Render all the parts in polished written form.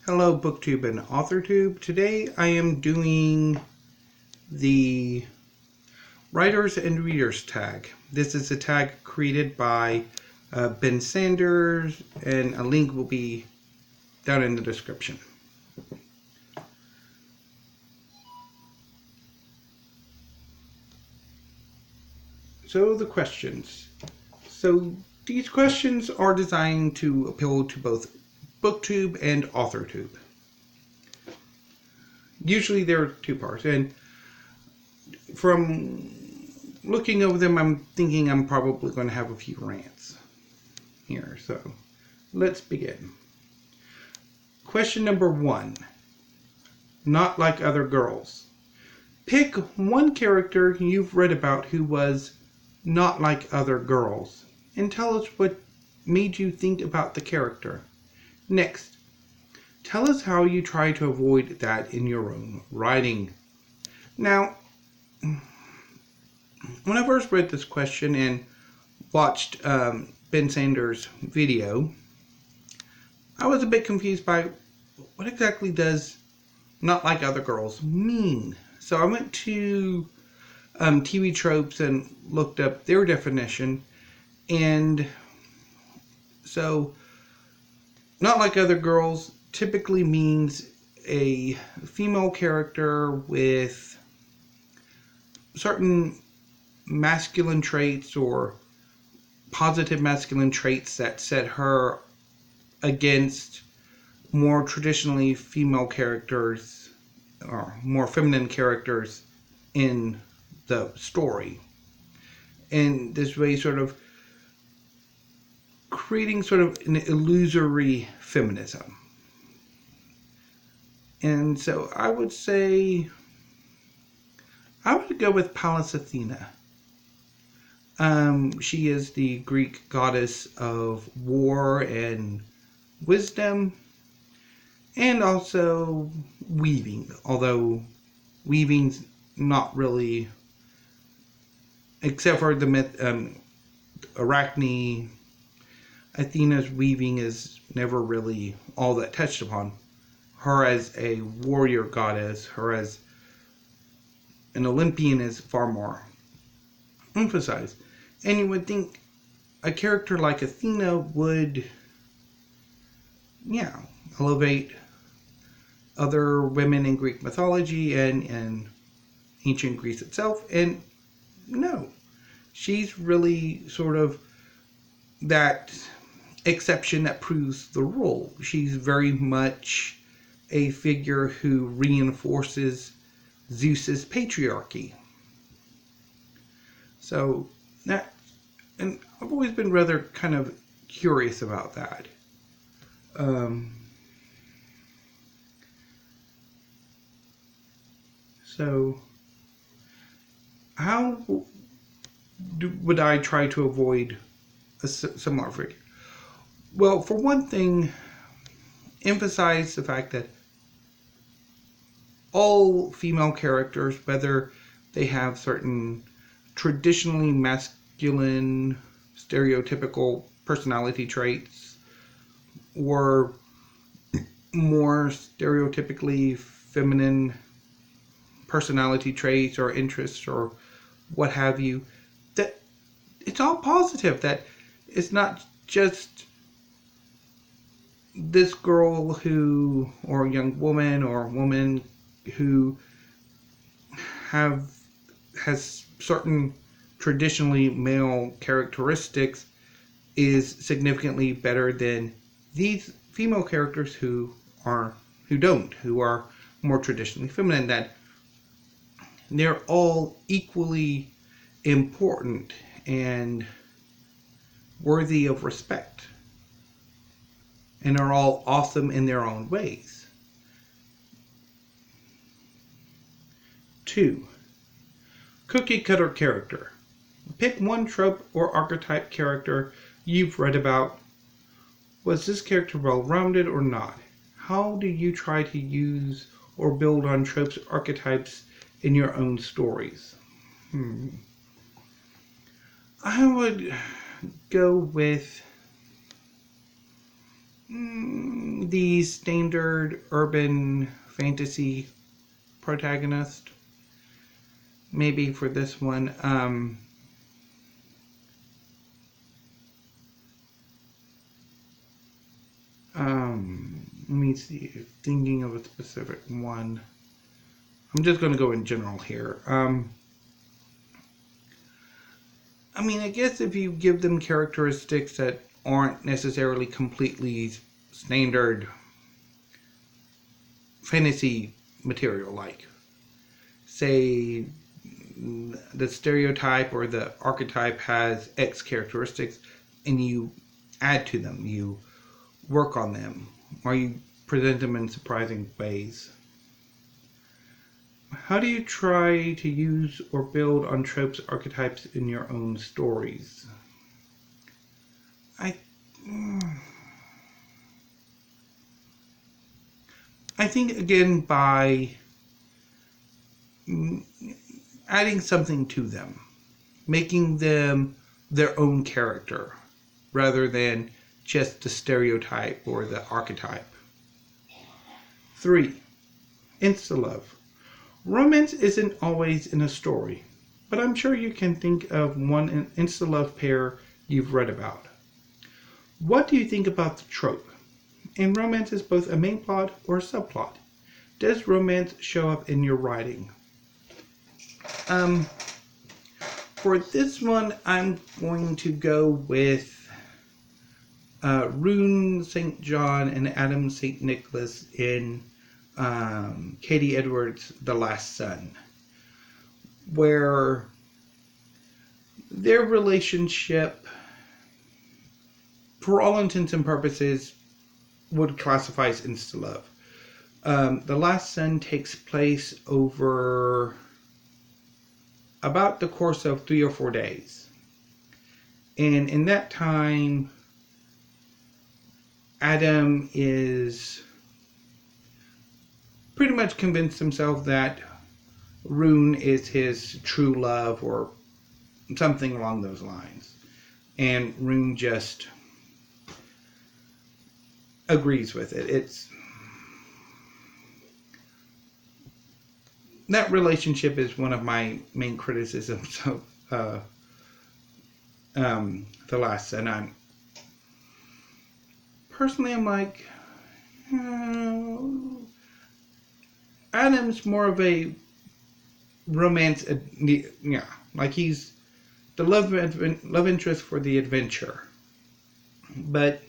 Hello BookTube and AuthorTube. Today I am doing the Writers and Readers tag. This is a tag created by Ben Sanders, and a link will be down in the description. So the questions. So these questions are designed to appeal to both BookTube and AuthorTube. Usually there are two parts, and from looking over them, I'm thinking I'm probably going to have a few rants here. So let's begin. Question number 1. Not like other girls. Pick one character you've read about who was not like other girls, and tell us what made you think about the character. Next, tell us how you try to avoid that in your own writing. Now, when I first read this question and watched Ben Sanders' video, I was a bit confused by what exactly does not like other girls mean. So I went to TV Tropes and looked up their definition, and so not like other girls typically means a female character with certain masculine traits or positive masculine traits that set her against more traditionally female characters or more feminine characters in the story. And this way sort of creating sort of an illusory feminism. And so I would say I would go with Pallas Athena. She is the Greek goddess of war and wisdom, and also weaving, although weaving's not really, except for the myth, Arachne, Athena's weaving is never really all that touched upon. Her as a warrior goddess, her as an Olympian is far more emphasized. And you would think a character like Athena would, elevate other women in Greek mythology and ancient Greece itself. And no, she's really sort of that exception that proves the rule. She's very much a figure who reinforces Zeus's patriarchy. So that, and I've always been rather kind of curious about that. So how would I try to avoid a similar figure? Well, for one thing, emphasize the fact that all female characters, whether they have certain traditionally masculine, stereotypical personality traits, or more stereotypically feminine personality traits or interests or what have you, that it's all positive, that it's not just this girl who, or young woman or woman who has certain traditionally male characteristics is significantly better than these female characters who are more traditionally feminine, that they're all equally important and worthy of respect and are all awesome in their own ways. 2. Cookie cutter character. Pick one trope or archetype character you've read about. Was this character well-rounded or not? How do you try to use or build on tropes or archetypes in your own stories? I would go with the standard urban fantasy protagonist. Maybe for this one, let me see, thinking of a specific one. I'm just going to go in general here. I mean, I guess if you give them characteristics that aren't necessarily completely standard fantasy material, like, say, the stereotype or the archetype has X characteristics, and you add to them, you work on them, or you present them in surprising ways. How do you try to use or build on tropes, archetypes in your own stories? I think, again, by adding something to them, making them their own character, rather than just the stereotype or the archetype. 3. Insta-love. Romance isn't always in a story, but I'm sure you can think of one insta-love pair you've read about. What do you think about the trope? And romance is both a main plot or a subplot. Does romance show up in your writing? For this one, I'm going to go with Rune St. John and Adam St. Nicholas in Katie Edwards' The Last Son, where their relationship, for all intents and purposes, would classify as insta-love. The Last Son takes place over about the course of 3 or 4 days. And in that time, Adam is pretty much convinced himself that Rune is his true love or something along those lines. And Rune just agrees with it. That relationship is one of my main criticisms of The Last Son. I'm like, Adam's more of a romance, like he's the love interest for the adventure. But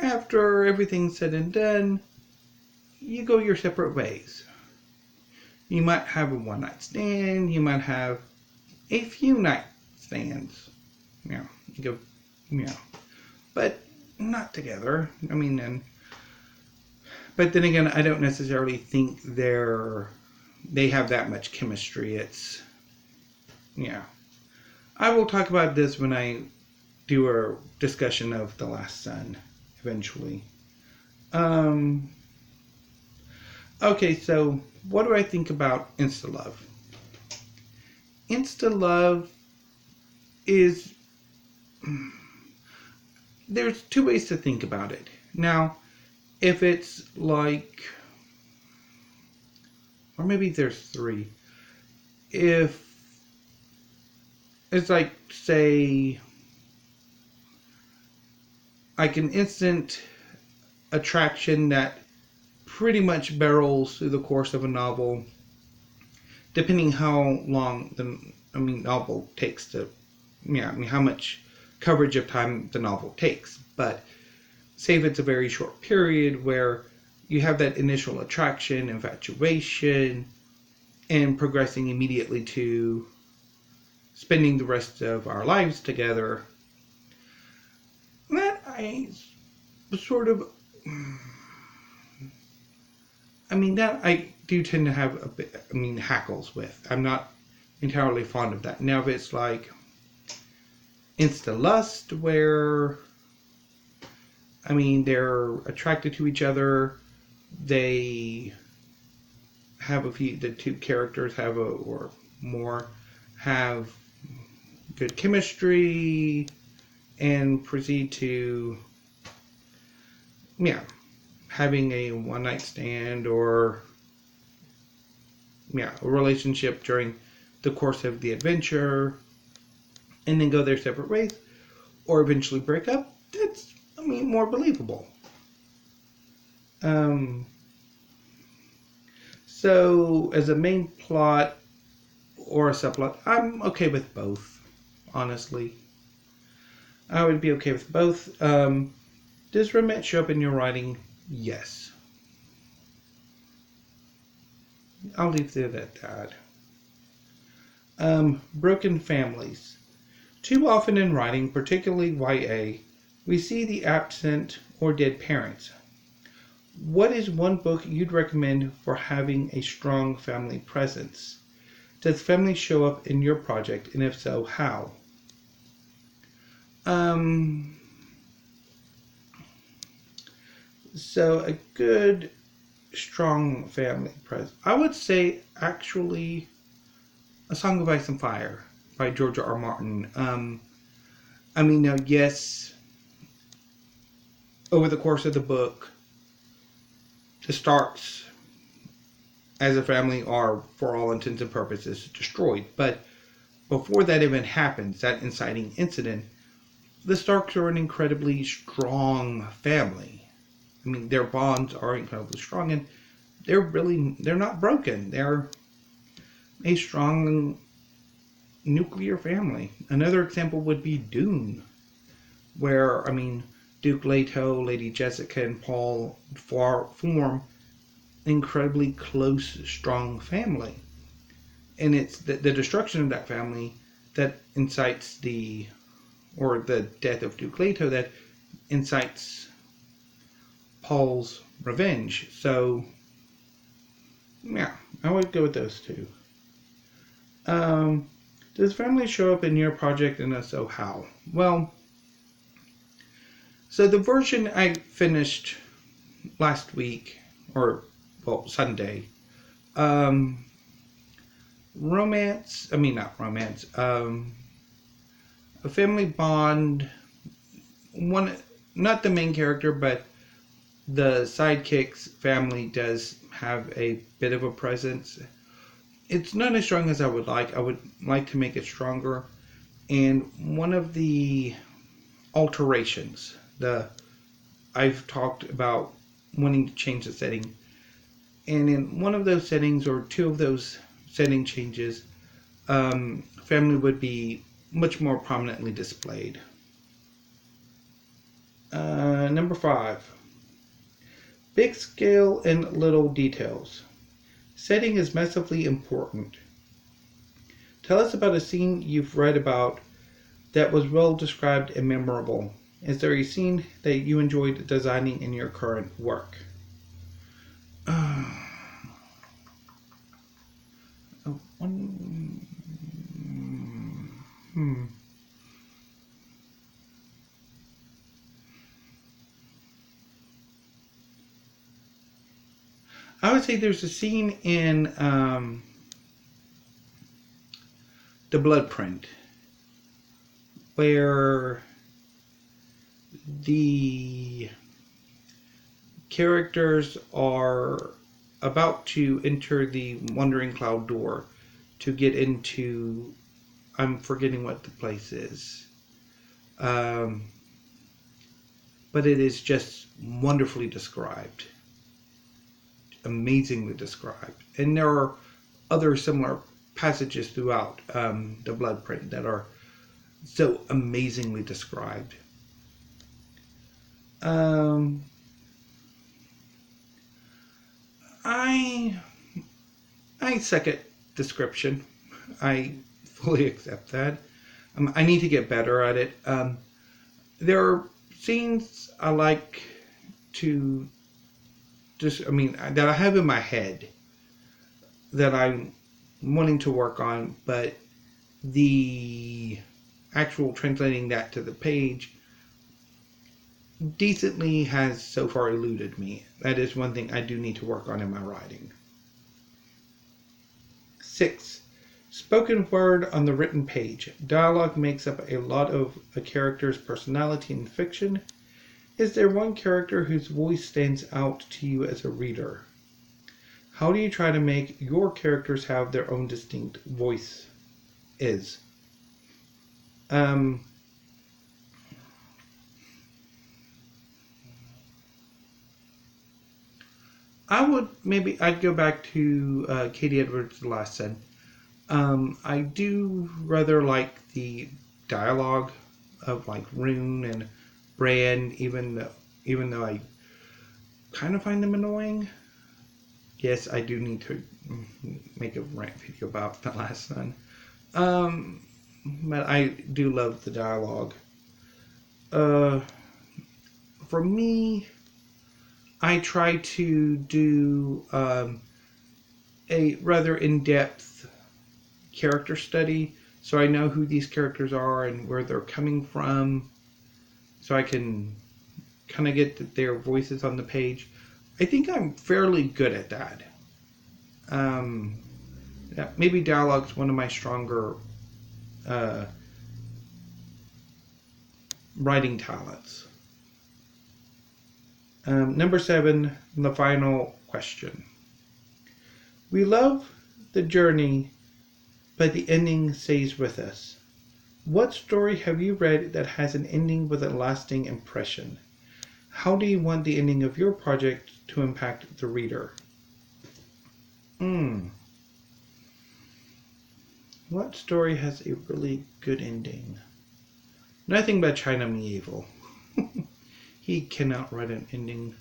after everything's said and done, you go your separate ways. You might have a one-night stand. You might have a few night stands. But not together. I mean, but then again, I don't necessarily think they have that much chemistry. I will talk about this when I do a discussion of The Last Son eventually. Okay, so what do I think about insta-love? Insta-love is... There's 2 ways to think about it. Now, if it's like... Or maybe there's 3. If it's like, say, like an instant attraction that pretty much barrels through the course of a novel, depending how long the novel takes to, how much coverage of time the novel takes. But say if it's a very short period where you have that initial attraction, infatuation, and progressing immediately to spending the rest of our lives together, that I sort of... that I do tend to have a bit, hackles with. I'm not entirely fond of that. Now, if it's like insta-lust, where, they're attracted to each other, they have the 2 characters have or more have good chemistry and proceed to yeah, having a one night stand or yeah, a relationship during the course of the adventure and then go their separate ways or eventually break up, that's, I mean, more believable. Um, so, as a main plot or a subplot, I'm okay with both, honestly. I would be okay with both. Does romance show up in your writing? Yes. I'll leave it at that. Broken families. Too often in writing, particularly YA, we see the absent or dead parents. What is one book you'd recommend for having a strong family presence? Does family show up in your project, and if so, how? Um, so a good, strong family presence. I would say actually A Song of Ice and Fire by George R. R. Martin. I mean, now, yes, over the course of the book, the Starks as a family are, for all intents and purposes, destroyed. But before that even happens, that inciting incident, the Starks are an incredibly strong family. I mean, their bonds are incredibly strong, and they're not broken. They're a strong nuclear family. Another example would be Dune, where, I mean, Duke Leto, Lady Jessica, and Paul form incredibly close, strong family. And it's the destruction of that family that incites the death of Duke Leto that incites Paul's revenge. So, yeah, I would go with those two. Um, does family show up in your project, and if so, how? Well, so the version I finished last week, or, well, Sunday, um, not romance, a family bond, one, not the main character, but the sidekick's family does have a bit of a presence. It's not as strong as I would like. I would like to make it stronger. And one of the alterations, I've talked about wanting to change the setting. And in one of those settings, or two of those setting changes, family would be much more prominently displayed. Number 5. Big scale and little details. Setting is massively important. Tell us about a scene you've read about that was well described and memorable. Is there a scene that you enjoyed designing in your current work? Uh, one, hmm. I would say there's a scene in The Bloodprint where the characters are about to enter the Wandering Cloud door to get into, I'm forgetting what the place is. Um, but it is just wonderfully described. Amazingly described. And there are other similar passages throughout The Bloodprint that are so amazingly described. Um, I second description. I fully accept that. I need to get better at it. There are scenes I like to that I have in my head that I'm wanting to work on, but the actual translating that to the page decently has so far eluded me. That is one thing I do need to work on in my writing. 6. Spoken word on the written page. Dialogue makes up a lot of a character's personality in fiction. Is there one character whose voice stands out to you as a reader? How do you try to make your characters have their own distinct voice? I'd go back to Katie Edwards' The Last Son. I do rather like the dialogue of like Rune and Bran, even though I kind of find them annoying. Yes, I do need to make a rant video about The Last Son. But I do love the dialogue. For me, I try to do a rather in-depth character study, so I know who these characters are and where they're coming from, so I can kind of get their voices on the page. I think I'm fairly good at that. Yeah, maybe dialogue's one of my stronger writing talents. Number 7, the final question. We love the journey, but the ending stays with us. What story have you read that has an ending with a lasting impression? How do you want the ending of your project to impact the reader? What story has a really good ending? Nothing but China Medieval. He cannot write an ending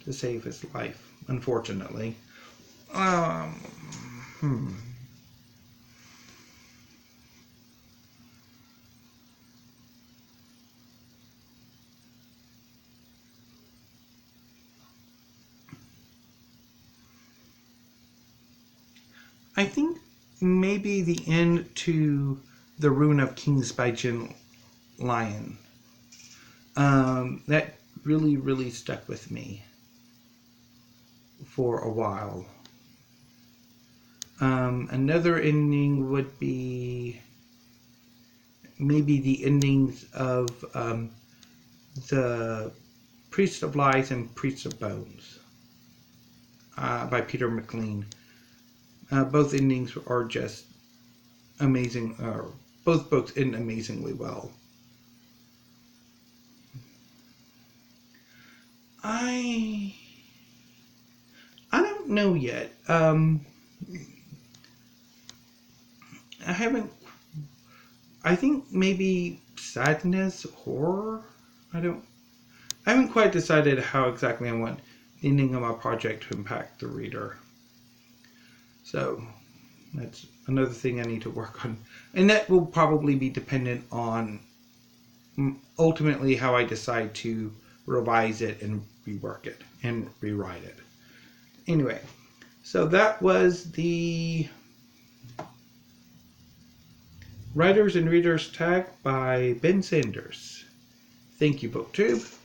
to save his life, unfortunately. I think maybe the end to The Ruin of Kings by Jim Lyon. That really, really stuck with me for a while. Another ending would be maybe the endings of The Priest of Lies and Priest of Bones by Peter McLean. Both endings are just amazing. Both books end amazingly well. I don't know yet. I think maybe sadness, horror. I haven't quite decided how exactly I want the ending of my project to impact the reader. So that's another thing I need to work on. And that will probably be dependent on ultimately how I decide to revise it and rework it and rewrite it. Anyway, so that was the Writers and Readers Tag by Ben Sanders. Thank you, BookTube.